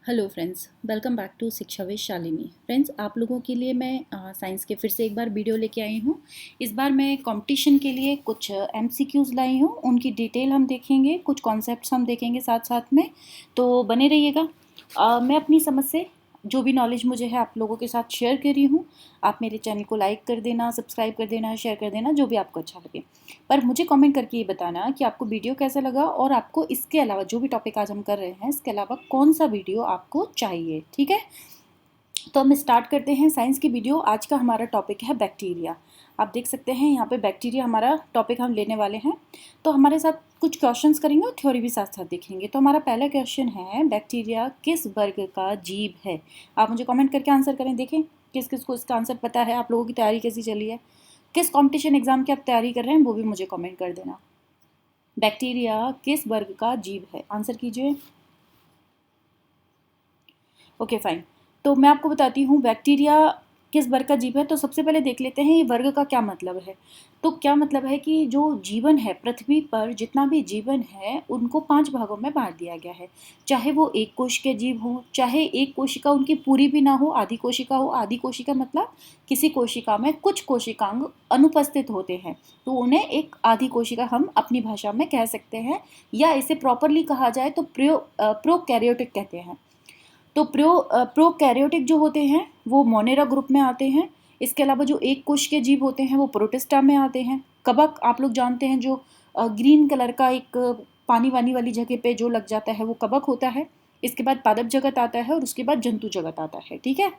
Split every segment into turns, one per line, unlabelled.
Hello friends, welcome back to Shiksha with Shalini. Friends, आप लोगों के लिए मैं साइंस के फिर से एक बार वीडियो लेके आई हूँ। इस बार मैं कंपटीशन के लिए कुछ एमसीक्यूज़ लाई हूँ, उनकी डिटेल हम देखेंगे, कुछ कॉन्सेप्ट्स हम देखेंगे साथ साथ में, तो बने रहिएगा। मैं अपनी समझ से जो भी नॉलेज मुझे है आप लोगों के साथ शेयर कर रही हूँ। आप मेरे चैनल को लाइक कर देना, सब्सक्राइब कर देना, शेयर कर देना, जो भी आपको अच्छा लगे। पर मुझे कमेंट करके ये बताना कि आपको वीडियो कैसा लगा और आपको इसके अलावा जो भी टॉपिक आज हम कर रहे हैं इसके अलावा कौन सा वीडियो आपको चाहिए। ठीक है, तो हम स्टार्ट करते हैं साइंस की वीडियो। आज का हमारा टॉपिक है बैक्टीरिया। आप देख सकते हैं यहाँ पे बैक्टीरिया हमारा टॉपिक हम लेने वाले हैं। तो हमारे साथ कुछ क्वेश्चंस करेंगे और थ्योरी भी साथ साथ देखेंगे। तो हमारा पहला क्वेश्चन है, बैक्टीरिया किस वर्ग का जीव है? आप मुझे कमेंट करके आंसर करें। देखें किस किस को इसका आंसर पता है, आप लोगों की तैयारी कैसी चली है, किस कॉम्पिटिशन एग्जाम की आप तैयारी कर रहे हैं वो भी मुझे कमेंट कर देना। बैक्टीरिया किस वर्ग का जीव है, आंसर कीजिए। Okay fine. तो मैं आपको बताती हूँ बैक्टीरिया किस वर्ग का जीव है। तो सबसे पहले देख लेते हैं ये वर्ग का क्या मतलब है। तो क्या मतलब है कि जो जीवन है पृथ्वी पर, जितना भी जीवन है उनको 5 भागों में बांट दिया गया है। चाहे वो एक कोश के जीव हो, चाहे एक कोशिका उनकी पूरी भी ना हो, आधी कोशिका हो। आधी कोशिका मतलब किसी कोशिका में कुछ कोशिकांग अनुपस्थित होते हैं, तो उन्हें एक आधी कोशिका हम अपनी भाषा में कह सकते हैं, या इसे प्रॉपरली कहा जाए तो प्रोकैरियोटिक कहते हैं। तो प्रोकैरियोटिक जो होते हैं वो मोनेरा ग्रुप में आते हैं। इसके अलावा जो एक कोश के जीव होते हैं वो प्रोटिस्टा में आते हैं। कवक आप लोग जानते हैं, जो ग्रीन कलर का एक पानी वानी वाली जगह पे जो लग जाता है वो कवक होता है। इसके बाद पादप जगत आता है और उसके बाद जंतु जगत आता है। ठीक है,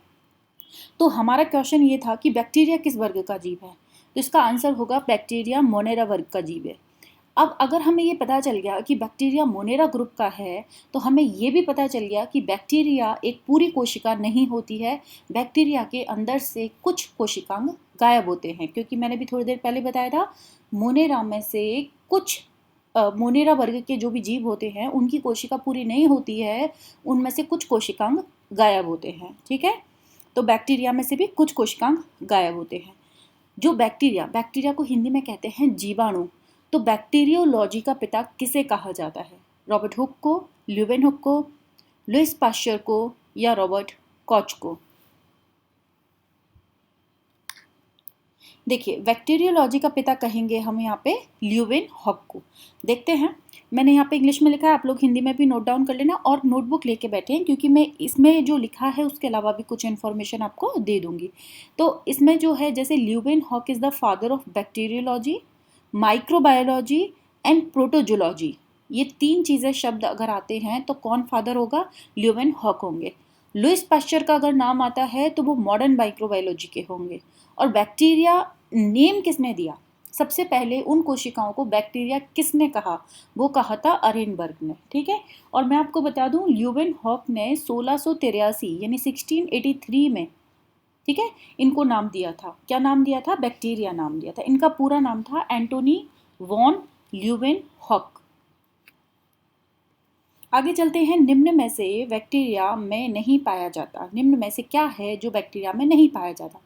तो हमारा क्वेश्चन ये था कि बैक्टीरिया किस वर्ग का जीव है। तो इसका आंसर होगा बैक्टीरिया मोनेरा वर्ग का जीव है। अब अगर हमें ये पता चल गया कि बैक्टीरिया मोनेरा ग्रुप का है, तो हमें ये भी पता चल गया कि बैक्टीरिया एक पूरी कोशिका नहीं होती है। बैक्टीरिया के अंदर से कुछ कोशिकांग गायब होते हैं, क्योंकि मैंने भी थोड़ी देर पहले बताया था मोनेरा में से कुछ मोनेरा वर्ग के जो भी जीव होते हैं उनकी कोशिका पूरी नहीं होती है, उनमें से कुछ कोशिकांग गायब होते हैं। ठीक है, तो बैक्टीरिया में से भी कुछ कोशिकांग गायब होते हैं। जो बैक्टीरिया को हिंदी में कहते हैं जीवाणु। तो बैक्टीरियोलॉजी का पिता किसे कहा जाता है? रॉबर्ट हुक को, ल्यूवेन हुक को, लुईस पाश्चर को, या रॉबर्ट कॉच को? देखिए, बैक्टीरियोलॉजी का पिता कहेंगे हम यहाँ पे ल्यूवेन हुक को। देखते हैं, मैंने यहाँ पे इंग्लिश में लिखा है, आप लोग हिंदी में भी नोट डाउन कर लेना और नोटबुक लेके बैठे हैं, क्योंकि मैं इसमें जो लिखा है उसके अलावा भी कुछ इन्फॉर्मेशन आपको दे दूंगी। तो इसमें जो है, जैसे Leeuwen hook is the father of bacteriology, microbiology and protozoology. ये 3 चीज़ें शब्द अगर आते हैं तो कौन फादर होगा? ल्यूवेन हुक होंगे। लुईस पाश्चर का अगर नाम आता है तो वो मॉडर्न माइक्रोबायोलॉजी के होंगे। और बैक्टीरिया नेम किसने दिया? सबसे पहले उन कोशिकाओं को बैक्टीरिया किसने कहा? वो कहा था अरेनबर्ग ने। ठीक है, और मैं आपको बता दूं ल्यूवेन हुक ने 1683 यानी 1683 में, ठीक है, इनको नाम दिया था। क्या नाम दिया था? बैक्टीरिया नाम दिया था। इनका पूरा नाम था एंटोनी वॉन ल्यूवेन हुक। आगे चलते हैं, निम्न में से बैक्टीरिया में नहीं पाया जाता। निम्न में से क्या है जो बैक्टीरिया में नहीं पाया जाता?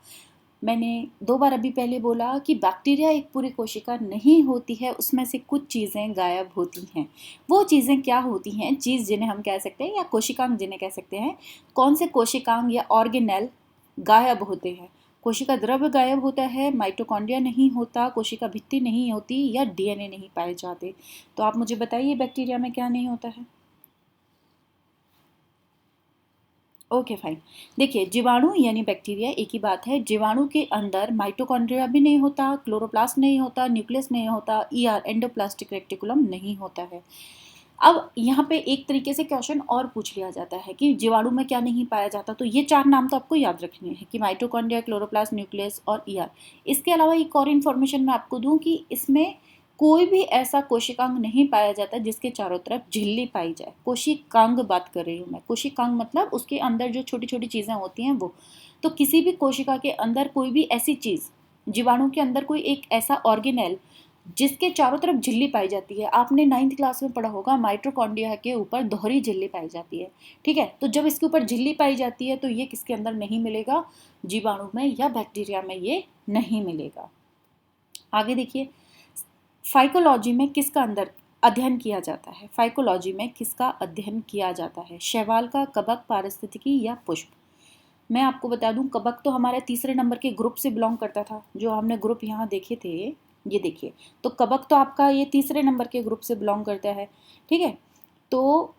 मैंने 2 बार अभी पहले बोला कि बैक्टीरिया एक पूरी कोशिका नहीं होती है, उसमें से कुछ चीज़ें गायब होती हैं। वो चीज़ें क्या होती हैं? चीज़ जिन्हें हम कह सकते हैं, या कोशिकांग जिन्हें कह सकते हैं। कौन से कोशिकांग या ऑर्गेनेल गायब होते हैं? कोशिका द्रव्य गायब होता है, माइटोकॉन्ड्रिया नहीं होता, कोशिका भित्ति नहीं होती, या डीएनए नहीं पाए जाते। तो आप मुझे बताइए बैक्टीरिया में क्या नहीं होता है? Okay fine. देखिए, जीवाणु यानी बैक्टीरिया एक ही बात है। जीवाणु के अंदर माइटोकॉन्ड्रिया भी नहीं होता, क्लोरोप्लास्ट नहीं होता, न्यूक्लियस नहीं होता, ईआर एंडोप्लास्टिक रेटिकुलम नहीं होता है। अब यहाँ पे एक तरीके से क्वेश्चन और पूछ लिया जाता है कि जीवाणु में क्या नहीं पाया जाता। तो ये 4 नाम तो आपको याद रखने हैं कि माइटोकॉन्ड्रिया, क्लोरोप्लास्ट, न्यूक्लियस और ईआर। इसके अलावा एक और इन्फॉर्मेशन मैं आपको दूं कि इसमें कोई भी ऐसा कोशिकांग नहीं पाया जाता जिसके चारों तरफ झिल्ली पाई जाए। कोशिकांग बात कर रही हूँ मैं। कोशिकांग मतलब उसके अंदर जो छोटी छोटी चीज़ें होती हैं वो। तो किसी भी कोशिका के अंदर कोई भी ऐसी चीज़, जीवाणु के अंदर कोई एक ऐसा ऑर्गेनेल जिसके चारों तरफ झिल्ली पाई जाती है। आपने 9th क्लास में पढ़ा होगा, माइटोकॉन्ड्रिया के ऊपर दोहरी झिल्ली पाई जाती है। ठीक है, तो जब इसके ऊपर झिल्ली पाई जाती है तो ये किसके अंदर नहीं मिलेगा? जीवाणु में या बैक्टीरिया में ये नहीं मिलेगा। आगे देखिए, फाइकोलॉजी में किसका अंदर अध्ययन किया जाता है? फाइकोलॉजी में किसका अध्ययन किया जाता है? शैवाल का, कवक, पारिस्थितिकी या पुष्प? मैं आपको बता दूं, कवक तो हमारे तीसरे नंबर के ग्रुप से बिलोंग करता था, जो हमने ग्रुप यहाँ देखे थे, ये देखिए, तो कवक तो आपका ये तीसरे नंबर के ग्रुप से बिलोंग करता है, ठीक है। तो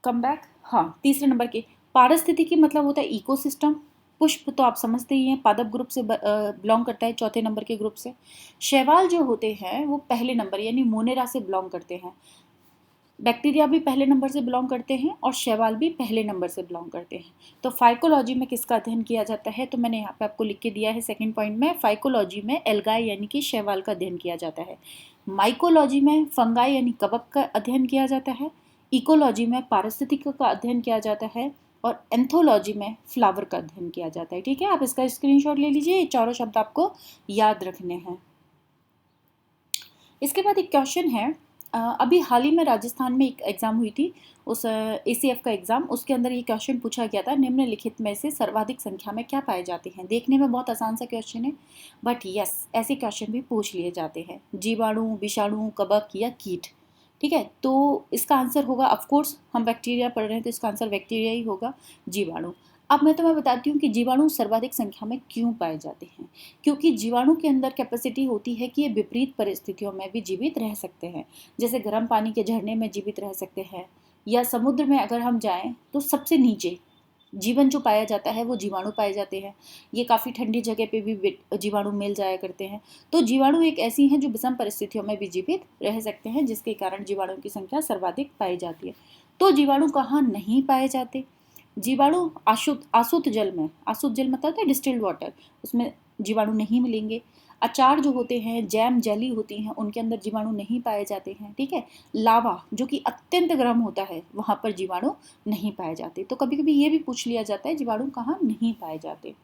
कम बैक, हाँ, तीसरे नंबर के। पारिस्थितिकी मतलब होता है इकोसिस्टम। पुष्प तो आप समझते ही हैं, पादप ग्रुप से बिलोंग करता है, चौथे नंबर के ग्रुप से। शैवाल जो होते हैं वो पहले नंबर यानी मोनेरा से बिलोंग करते हैं। बैक्टीरिया भी पहले नंबर से बिलोंग करते हैं और शैवाल भी पहले नंबर से बिलोंग करते हैं। तो फाइकोलॉजी में किसका अध्ययन किया जाता है? तो मैंने यहाँ पे आपको लिख के दिया है सेकंड पॉइंट में, फाइकोलॉजी में एल्गाई यानी कि शैवाल का अध्ययन किया जाता है। माइकोलॉजी में फंगाई यानी कवक का अध्ययन किया जाता है। इकोलॉजी में पारिस्थितिकी का अध्ययन किया जाता है और एंथोलॉजी में फ्लावर का अध्ययन किया जाता है। ठीक है, आप इसका स्क्रीनशॉट ले लीजिए, ये चारों शब्द आपको याद रखने हैं। इसके बाद एक क्वेश्चन है, अभी हाल ही में राजस्थान में एक एग्ज़ाम हुई थी, उस ACF का एग्ज़ाम, उसके अंदर ये क्वेश्चन पूछा गया था, निम्नलिखित में से सर्वाधिक संख्या में क्या पाए जाते हैं? देखने में बहुत आसान सा क्वेश्चन है, बट यस, ऐसे क्वेश्चन भी पूछ लिए जाते हैं। जीवाणु, विषाणु, कवक या कीट? ठीक है, तो इसका आंसर होगा, ऑफकोर्स हम बैक्टीरिया पढ़ रहे हैं तो इसका आंसर बैक्टीरिया ही होगा, जीवाणु। अब मैं तुम्हें बताती हूँ कि जीवाणु सर्वाधिक संख्या में क्यों पाए जाते हैं। क्योंकि जीवाणु के अंदर कैपेसिटी होती है कि ये विपरीत परिस्थितियों में भी जीवित रह सकते हैं, जैसे गर्म पानी के झरने में जीवित रह सकते हैं, या समुद्र में अगर हम जाएं तो सबसे नीचे जीवन जो पाया जाता है वो जीवाणु पाए जाते हैं। ये काफ़ी ठंडी जगह पे भी जीवाणु मिल जाया करते हैं। तो जीवाणु एक ऐसी हैं जो विषम परिस्थितियों में भी जीवित रह सकते हैं, जिसके कारण जीवाणु की संख्या सर्वाधिक पाई जाती है। तो जीवाणु कहाँ नहीं पाए जाते? जीवाणु आसुत जल में, आसुत जल मतलब होता है डिस्टिल्ड वाटर, उसमें जीवाणु नहीं मिलेंगे। अचार जो होते हैं, जैम, जेली होती हैं, उनके अंदर जीवाणु नहीं पाए जाते हैं। ठीक है, लावा जो कि अत्यंत गर्म होता है, वहाँ पर जीवाणु नहीं पाए जाते। तो कभी कभी ये भी पूछ लिया जाता है जीवाणु कहाँ नहीं पाए जाते।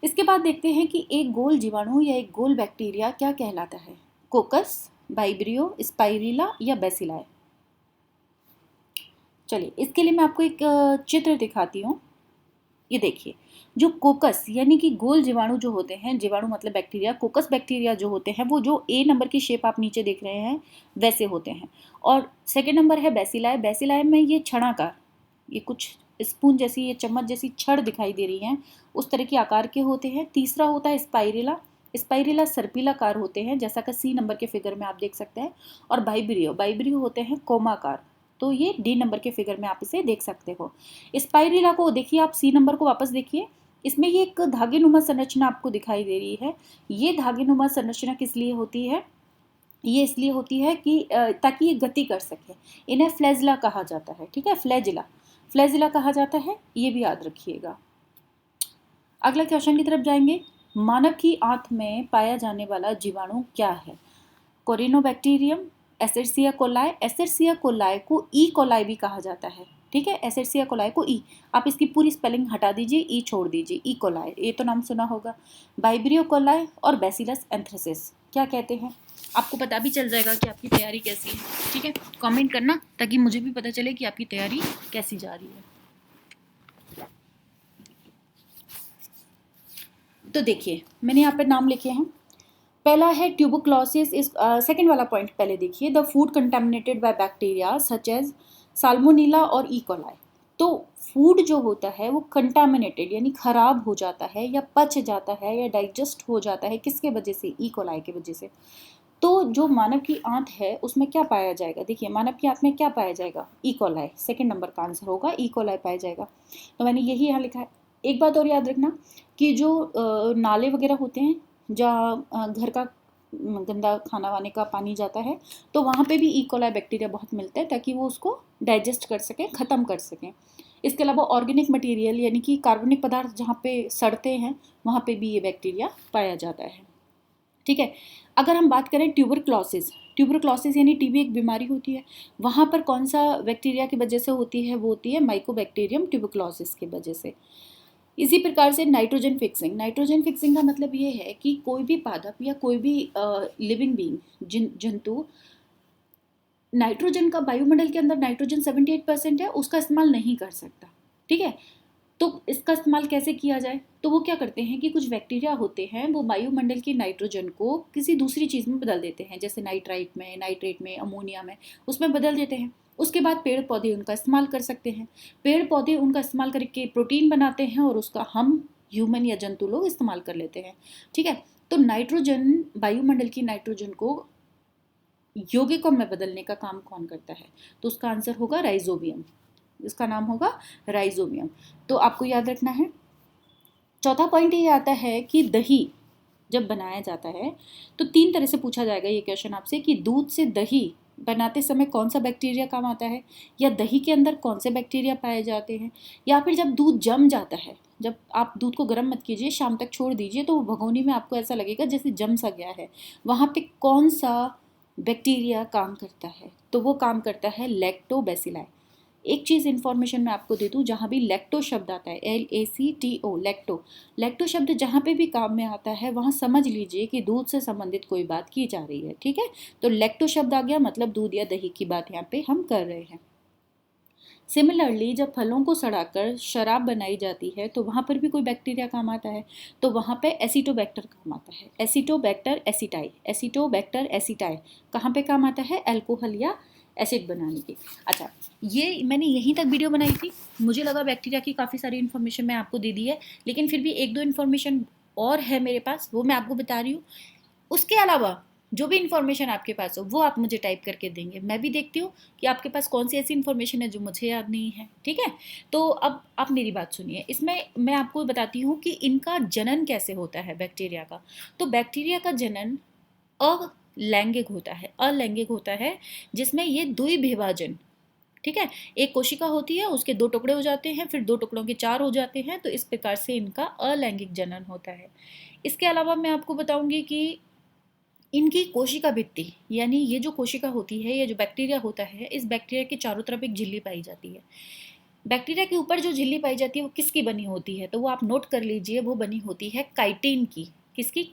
इसके बाद देखते हैं कि एक गोल जीवाणु या एक गोल बैक्टीरिया क्या कहलाता है? कोकस, वाइब्रियो, स्पाइरिला या बेसिलाई? चलिए, इसके लिए मैं आपको एक चित्र दिखाती हूँ। ये देखिए, जो कोकस यानी कि गोल जीवाणु जो होते हैं, जीवाणु मतलब बैक्टीरिया, कोकस बैक्टीरिया जो होते हैं वो जो A नंबर की शेप आप नीचे देख रहे हैं वैसे होते हैं। और सेकेंड नंबर है बेसिलाई। बेसिलाई में ये छड़ाकार, ये कुछ स्पून जैसी, ये चम्मच जैसी छड़ दिखाई दे रही हैं, उस तरह के आकार के होते हैं। तीसरा होता है स्पाइरिला। स्पाइरिला सर्पिलाकार होते हैं, जैसा कि C नंबर के फिगर में आप देख सकते हैं। और वाइब्रियो, वाइब्रियो होते हैं कोमाकार, तो ये D नंबर के फिगर में आप इसे देख सकते हो। स्पाइरिला को देखिए, आप C नंबर को वापस देखिए, इसमें ये एक धागेनुमा संरचना आपको दिखाई दे रही है। ये धागेनुमा संरचना किस लिए होती है? ये इसलिए होती है कि ताकि ये गति कर सके। इन्हें फ्लैजिला कहा जाता है। ठीक है, फ्लैजिला, फ्लैजिला कहा जाता है, ये भी याद रखिएगा। अगला क्वेश्चन की तरफ जाएंगे। मानव की आंत में पाया जाने वाला जीवाणु क्या है? कोरिनोबैक्टीरियम, एसेरसिया कोलाई। एसेरसिया कोलाई को ई कोलाई भी कहा जाता है। ठीक है, एसेरसिया कोलाई को ई, आप इसकी पूरी स्पेलिंग हटा दीजिए, ई छोड़ दीजिए, ई कोलाई, ये तो नाम सुना होगा। वाइब्रियो कोलाई और बैसिलस एंथ्रेसिस क्या कहते हैं? आपको पता भी चल जाएगा कि आपकी तैयारी कैसी है। ठीक है, कमेंट करना ताकि मुझे भी पता चले कि आपकी तैयारी कैसी जा रही है। तो देखिए, मैंने यहाँ पे नाम लिखे हैं। पहला है ट्यूबरक्लोसिस। इस सेकंड वाला पॉइंट पहले देखिए, the food contaminated by bacteria such as salmonella और ई कोलाई। तो फूड जो होता है वो कंटामिनेटेड यानी खराब हो जाता है या पच जाता है या डाइजेस्ट हो जाता है, किसके वजह से? ई कोलाई की वजह से। तो जो मानव की आंत है उसमें क्या पाया जाएगा? देखिए, मानव की आंत में क्या पाया जाएगा? ई कोलाई, सेकेंड नंबर का आंसर होगा, ई कोलाई पाया जाएगा। तो मैंने यही यहाँ लिखा है। एक बात और याद रखना कि जो नाले वगैरह होते हैं, जहाँ घर का गंदा खाना वाने का पानी जाता है, तो वहाँ पे भी ई कोलाई बैक्टीरिया बहुत मिलते हैं, ताकि वो उसको डाइजेस्ट कर सकें, ख़त्म कर सकें। इसके अलावा ऑर्गेनिक मटेरियल यानी कि कार्बनिक पदार्थ जहाँ पे सड़ते हैं, वहाँ पे भी ये बैक्टीरिया पाया जाता है। ठीक है, अगर हम बात करें ट्यूबरक्लोसिस, ट्यूबरक्लोसिस यानी टीबी एक बीमारी होती है, वहाँ पर कौन सा बैक्टीरिया की वजह से होती है? वो होती है माइकोबैक्टीरियम ट्यूबरक्लोसिस की वजह से। इसी प्रकार से नाइट्रोजन फिक्सिंग, नाइट्रोजन फिक्सिंग का मतलब ये है कि कोई भी पादप या कोई भी लिविंग बीइंग, जंतु, नाइट्रोजन का वायुमंडल के अंदर नाइट्रोजन 78% है, उसका इस्तेमाल नहीं कर सकता। ठीक है, तो इसका इस्तेमाल कैसे किया जाए? तो वो क्या करते हैं कि कुछ बैक्टीरिया होते हैं, वो वायुमंडल की नाइट्रोजन को किसी दूसरी चीज़ में बदल देते हैं, जैसे नाइट्रेट में, अमोनिया में, उसमें बदल देते हैं। उसके बाद पेड़ पौधे उनका इस्तेमाल कर सकते हैं। पेड़ पौधे उनका इस्तेमाल करके प्रोटीन बनाते हैं और उसका हम ह्यूमन या जंतु लोग इस्तेमाल कर लेते हैं। ठीक है, तो नाइट्रोजन, वायुमंडल की नाइट्रोजन को यौगिकों में बदलने का काम कौन करता है? तो उसका आंसर होगा राइजोबियम। इसका नाम होगा राइजोबियम। तो आपको याद रखना है। चौथा पॉइंट ये आता है कि दही जब बनाया जाता है तो 3 तरह से पूछा जाएगा ये क्वेश्चन आपसे कि दूध से दही बनाते समय कौन सा बैक्टीरिया काम आता है, या दही के अंदर कौन से बैक्टीरिया पाए जाते हैं, या फिर जब दूध जम जाता है, जब आप दूध को गर्म मत कीजिए, शाम तक छोड़ दीजिए, तो वो भगोनी में आपको ऐसा लगेगा जैसे जम सा गया है, वहाँ पे कौन सा बैक्टीरिया काम करता है? तो वो काम करता है लैक्टोबैसिलाई। एक चीज़ इन्फॉर्मेशन मैं आपको दे दूँ, जहाँ भी लैक्टो शब्द आता है, LACTO, लैक्टो शब्द जहाँ पे भी काम में आता है वहाँ समझ लीजिए कि दूध से संबंधित कोई बात की जा रही है। ठीक है, तो लैक्टो शब्द आ गया, मतलब दूध या दही की बात यहाँ पे हम कर रहे हैं। सिमिलरली जब फलों को सड़ाकर शराब बनाई जाती है तो वहाँ पर भी कोई बैक्टीरिया काम आता है, तो वहाँ पे एसिटोबैक्टर काम आता है। एसिटोबैक्टर एसिटाई कहाँ पे काम आता है? अल्कोहल या एसिड बनाने की। अच्छा, ये मैंने यहीं तक वीडियो बनाई थी, मुझे लगा बैक्टीरिया की काफ़ी सारी इन्फॉर्मेशन मैं आपको दे दी है, लेकिन फिर भी एक दो इन्फॉर्मेशन और है मेरे पास, वो मैं आपको बता रही हूँ। उसके अलावा जो भी इन्फॉर्मेशन आपके पास हो वो आप मुझे टाइप करके देंगे, मैं भी देखती हूँ कि आपके पास कौन सी ऐसी इन्फॉर्मेशन है जो मुझे याद नहीं है। ठीक है, तो अब आप मेरी बात सुनिए, इसमें मैं आपको बताती हूँ कि इनका जनन कैसे होता है बैक्टीरिया का। तो बैक्टीरिया का जनन अलैंगिक होता है, जिसमें ये द्विविभाजन, ठीक है, एक कोशिका होती है, उसके 2 टुकड़े हो जाते हैं, फिर 2 टुकड़ों के 4 हो जाते हैं, तो इस प्रकार से इनका अलैंगिक जनन होता है। इसके अलावा मैं आपको बताऊंगी कि इनकी कोशिका भित्ति, यानी ये जो कोशिका होती है, ये जो बैक्टीरिया होता है, इस बैक्टीरिया के चारों तरफ एक झिल्ली पाई जाती है। बैक्टीरिया के ऊपर जो झिल्ली पाई जाती है वो किसकी बनी होती है? तो वो आप नोट कर लीजिए, वो बनी होती है काइटिन की। किसकी?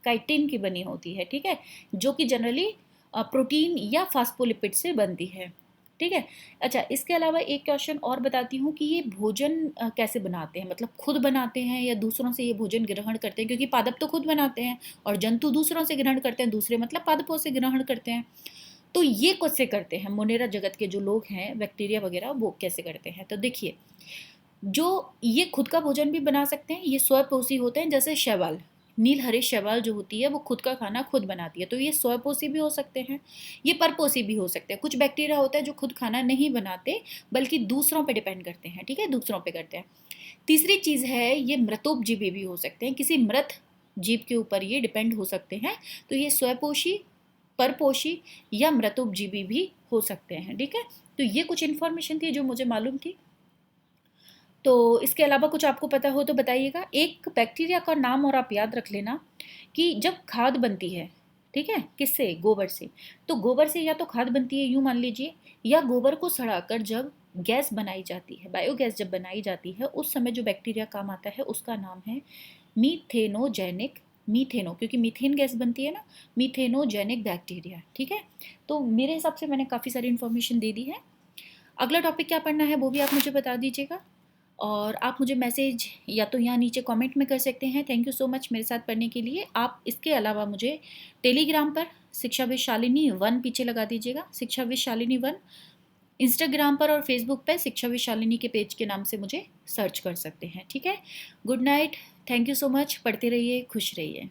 काइटिन की बनी होती है। ठीक है, जो कि जनरली प्रोटीन या फास्फोलिपिड से बनती है। ठीक है, अच्छा, इसके अलावा एक क्वेश्चन और बताती हूँ कि ये भोजन कैसे बनाते हैं, मतलब खुद बनाते हैं या दूसरों से ये भोजन ग्रहण करते हैं, क्योंकि पादप तो खुद बनाते हैं और जंतु दूसरों से ग्रहण करते हैं, दूसरे मतलब पादपों से ग्रहण करते हैं। तो ये कैसे करते हैं मोनेरा जगत के जो लोग हैं, बैक्टीरिया वगैरह, वो कैसे करते हैं? तो देखिए, जो ये खुद का भोजन भी बना सकते हैं, ये स्वपोषी होते हैं, जैसे शैवाल, नीलहरित शैवाल जो होती है वो खुद का खाना खुद बनाती है, तो ये स्वपोषी भी हो सकते हैं, ये परपोषी भी हो सकते हैं। कुछ बैक्टीरिया होता है जो खुद खाना नहीं बनाते बल्कि दूसरों पे डिपेंड करते हैं। ठीक है, दूसरों पे करते हैं। तीसरी चीज़ है, ये मृतोपजीवी भी हो सकते हैं, किसी मृत जीव के ऊपर ये डिपेंड हो सकते हैं, तो ये स्वपोषी, परपोषी या मृतोपजीवी भी हो सकते हैं। ठीक है, तो ये कुछ इन्फॉर्मेशन थी जो मुझे मालूम थी। तो इसके अलावा कुछ आपको पता हो तो बताइएगा। एक बैक्टीरिया का नाम और आप याद रख लेना कि जब खाद बनती है, ठीक है, किससे? गोबर से। तो गोबर से या तो खाद बनती है, यूँ मान लीजिए, या गोबर को सड़ाकर जब गैस बनाई जाती है, बायोगैस जब बनाई जाती है, उस समय जो बैक्टीरिया काम आता है उसका नाम है मीथेनोजेनिक, मीथेनो, क्योंकि मीथेन गैस बनती है ना, मीथेनोजेनिक बैक्टीरिया। ठीक है, तो मेरे हिसाब से मैंने काफ़ी सारी इन्फॉर्मेशन दे दी है। अगला टॉपिक क्या पढ़ना है वो भी आप मुझे बता दीजिएगा, और आप मुझे मैसेज या तो यहाँ नीचे कमेंट में कर सकते हैं। थैंक यू सो मच मेरे साथ पढ़ने के लिए। आप इसके अलावा मुझे टेलीग्राम पर शिक्षाविद शालिनी 1 पीछे लगा दीजिएगा, शिक्षाविद शालिनी 1। इंस्टाग्राम पर और फेसबुक पर शिक्षाविद शालिनी के पेज के नाम से मुझे सर्च कर सकते हैं। ठीक है, good night, thank you so much, पढ़ते रहिए, खुश रहिए।